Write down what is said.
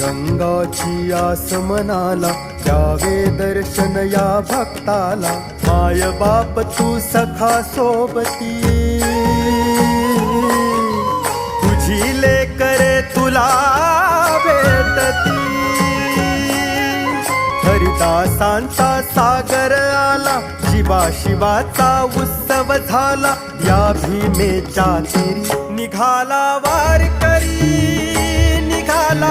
पांडुरंगाची आस मनाला, द्यावे दर्शन या भक्ताला। माय बाप तू सखा सोबती, तुझी लेकरे तुला भेटती। हरिदासांचा सागर आला, शिवा शिवाचा उत्सव झाला। या भीमेच्या तेरी निघाला वारकरी, निघाला